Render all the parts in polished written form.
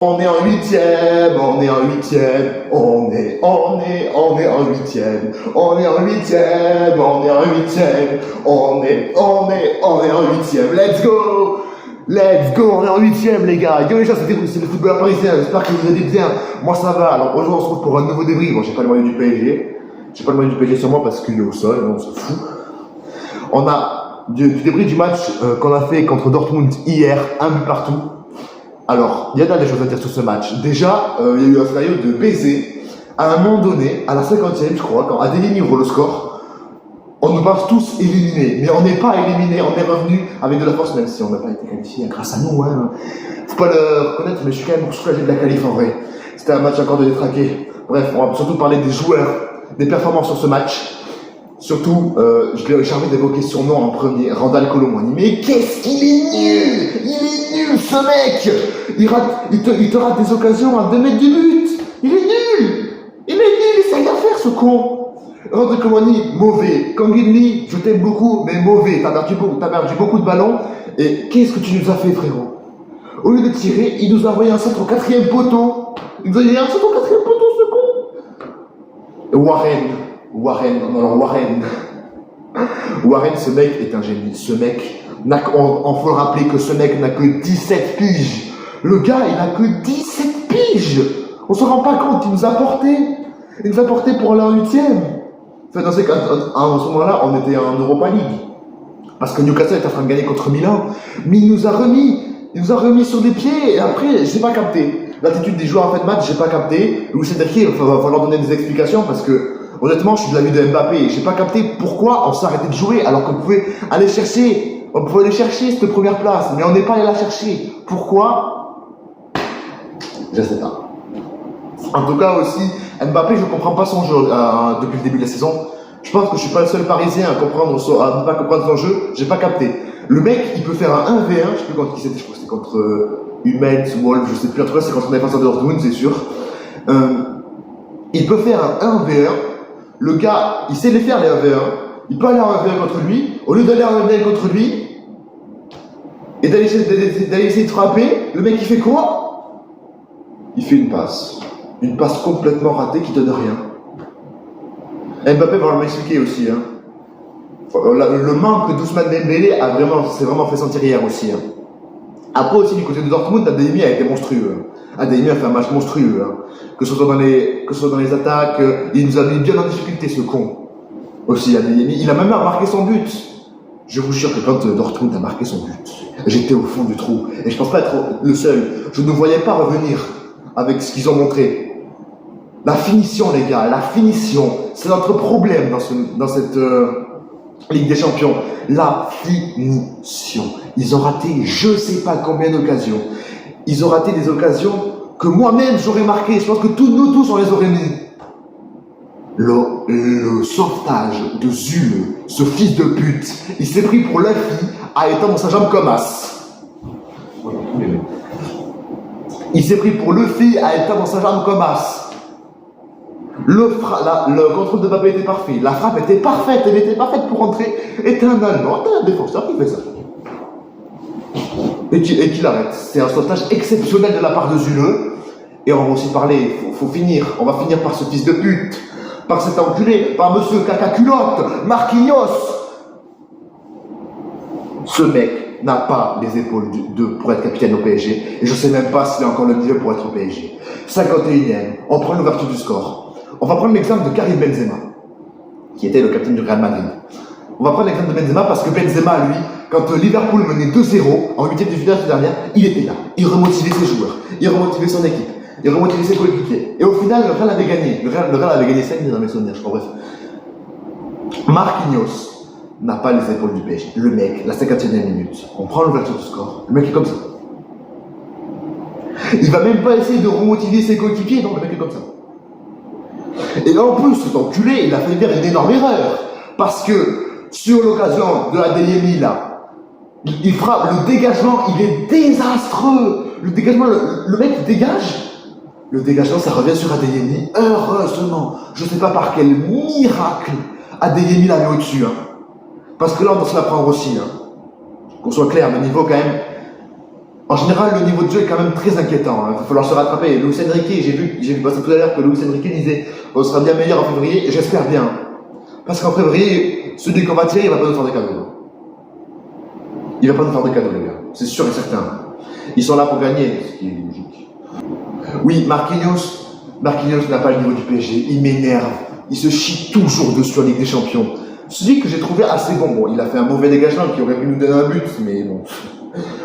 On est en huitième, on est en huitième, on est en huitième, on est en huitième, on est en huitième, on est en huitième, let's go, on est en huitième les gars. Yo les gens, c'est le footballeur parisien, j'espère que vous allez bien. Moi ça va, alors aujourd'hui on se retrouve pour un nouveau débrief. Bon, j'ai pas le maillot du PSG, sur moi parce qu'il est au sol, on se fout. On a du débrief du match qu'on a fait contre Dortmund hier, un but partout. Alors, il y a des choses à dire sur ce match. Déjà, il y a eu un scénario de baiser. À un moment donné, à la 50e, je crois, quand Adeyemi ouvre le score, on nous pense tous éliminés. Mais on n'est pas éliminés, on est revenu avec de la force, même si on n'a pas été qualifié grâce à nous. Hein. Faut pas le reconnaître, mais je suis quand même soulagé de la qualif en vrai. C'était un match encore de détraqué. Bref, on va surtout parler des joueurs, des performances sur ce match. Surtout, j'ai envie d'évoquer son nom en premier, Randal Kolo Muani. Mais qu'est-ce qu'il est nul! Il est nul, ce mec! Il te rate des occasions à 2 mètres du but! Il est nul! Il sait rien faire, ce con! Randal Kolo Muani, mauvais. Kangin, je t'aime beaucoup, mais mauvais. T'as perdu beaucoup de ballons. Et qu'est-ce que tu nous as fait, frérot? Au lieu de tirer, il nous a envoyé un centre au 4e poteau. Il nous a envoyé un centre au 4e poteau, ce con! Warren, ce mec est un génie. Ce mec, on faut le rappeler que ce mec n'a que 17 piges. Le gars, il a que 17 piges. On se rend pas compte, il nous a porté. Il nous a porté pour aller en 8e. Enfin, dans à ce moment-là, on était en Europa League. Parce que Newcastle était en train de gagner contre Milan. Mais il nous a remis sur des pieds. Et après, j'ai pas capté. L'attitude des joueurs en fin de match, j'ai pas capté. Louis Enrique, il va falloir donner des explications parce que honnêtement, je suis de l'avis de Mbappé. J'ai pas capté pourquoi on s'est arrêté de jouer alors qu'on pouvait aller chercher. On pouvait aller chercher cette première place, mais on n'est pas allé la chercher. Pourquoi? Je sais pas. En tout cas aussi, Mbappé, je comprends pas son jeu depuis le début de la saison. Je pense que je suis pas le seul Parisien à ne pas comprendre son jeu. J'ai pas capté. Le mec, il peut faire un 1v1. Je sais plus contre qui c'était. Je crois que c'était contre Hummels, Wolf. Je sais plus. En tout cas, c'est contre un défenseur de Dortmund, c'est sûr. Il peut faire un 1v1. Le gars, il sait les faire les 1v1. Il peut aller en 1v1 contre lui. Au lieu d'aller en 1v1 contre lui et d'aller essayer de frapper, le mec il fait quoi? Il fait une passe. Une passe complètement ratée qui donne rien. Mbappé va m'expliquer aussi. Hein. Le manque d'Ousmane Dembélé s'est vraiment fait sentir hier aussi. Hein. Après aussi du côté de Dortmund, Adeyemi a été monstrueux. Adeyemi a fait un match monstrueux. Hein. Que ce soit dans les attaques, il nous a mis bien en difficulté ce con. Aussi Adeyemi, il a même marqué son but. Je vous jure que quand Dortmund a marqué son but, j'étais au fond du trou. Et je pense pas être le seul. Je ne voyais pas revenir avec ce qu'ils ont montré. La finition les gars, la finition, c'est notre problème dans cette Ligue des Champions. La finition. Ils ont raté je sais pas combien d'occasions. Ils ont raté des occasions que moi-même j'aurais marqué. Je pense que nous tous on les aurait mis. Le sauvetage de Zule, ce fils de pute, il s'est pris pour la fille à étendre sa jambe comme as. Il s'est pris pour le fille à étendre sa jambe comme as. Le contrôle de Mbappé était parfait. La frappe était parfaite. Elle était parfaite pour rentrer. Et t'es un Allemand, t'es un défenseur qui fait ça. Et qui l'arrête. C'est un sauvetage exceptionnel de la part de Zule. Et on va aussi parler, faut finir. On va finir par ce fils de pute. Par cet enculé. Par monsieur caca culotte. Marquinhos. Ce mec n'a pas les épaules pour être capitaine au PSG. Et je sais même pas s'il a encore le niveau pour être au PSG. 51e. On prend l'ouverture du score. On va prendre l'exemple de Karim Benzema, qui était le capitaine du Real Madrid. On va prendre l'exemple de Benzema parce que Benzema, lui, quand Liverpool menait 2-0 en 8e de finale dernière, il était là. Il remotivait ses joueurs, il remotivait son équipe, il remotivait ses coéquipiers. Et au final, le Real avait gagné. Le Real avait gagné 5 dans mes souvenirs, je crois. Bref. Marquinhos n'a pas les épaules du PSG. Le mec, la 51e minute, on prend l'ouverture du score. Le mec est comme ça. Il va même pas essayer de remotiver ses coéquipiers, non, le mec est comme ça. Et en plus, cet enculé, il a fait faire une énorme erreur. Parce que, sur l'occasion de Adeyemi, là, il frappe, le dégagement, il est désastreux. Le dégagement, le mec dégage. Le dégagement, ça revient sur Adeyemi. Heureusement, je sais pas par quel miracle, Adeyemi l'a mis au-dessus. Hein. Parce que là, on doit se la prendre aussi. Hein. Qu'on soit clair, le niveau, quand même, En général, le niveau de jeu est quand même très inquiétant. Il va falloir se rattraper. Luis Enrique, j'ai vu passer tout à l'heure que Luis Enrique disait on sera bien meilleur en février, et j'espère bien. Parce qu'en février, celui qu'on va tirer, il va pas nous faire des cadeaux. Il va pas nous faire des cadeaux, les gars. C'est sûr et certain. Ils sont là pour gagner, ce qui est logique. Oui, Marquinhos n'a pas le niveau du PSG. Il m'énerve. Il se chie toujours dessus en Ligue des Champions. Celui que j'ai trouvé assez bon. Bon, il a fait un mauvais dégagement qui aurait pu nous donner un but, mais bon.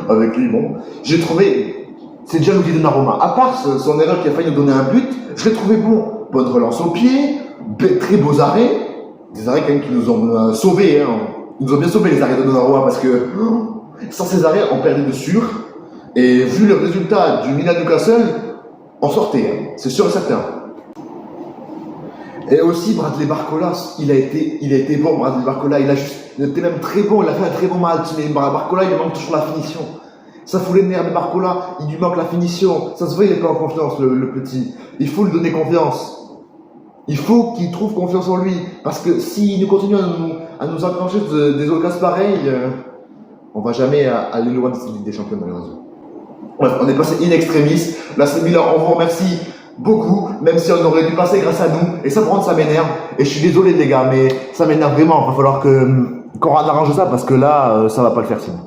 Avec lui, bon. J'ai trouvé. C'est Gianluigi Donnarumma. À part son erreur qui a failli nous donner un but, je l'ai trouvé bon. Bonne relance au pied, très beaux arrêts. Des arrêts quand même qui nous ont sauvés. Hein. Ils nous ont bien sauvés les arrêts de Donnarumma parce que sans ces arrêts, on perdait de sûr. Et vu le résultat du Milan-Newcastle, on sortait. Hein. C'est sûr et certain. Et aussi, Bradley Barcola, il a été bon, Bradley Barcola, il était même très bon, il a fait un très bon match, mais Barcola, il lui manque toujours la finition. Ça fout les nerfs de Barcola, il lui manque la finition. Ça se voit, il n'est pas en confiance, le petit. Il faut lui donner confiance. Il faut qu'il trouve confiance en lui. Parce que s'il nous continue à nous enclencher des occasions pareilles, on va jamais aller loin de cette Ligue des Champions, malheureusement. Bref, on est passé in extremis. Là, c'est Milan, on vous remercie beaucoup, même si on aurait dû passer grâce à nous. Et ça, pour ça m'énerve. Et je suis désolé, les gars, mais ça m'énerve vraiment. Il va falloir qu'on arrange ça parce que là, ça va pas le faire sinon.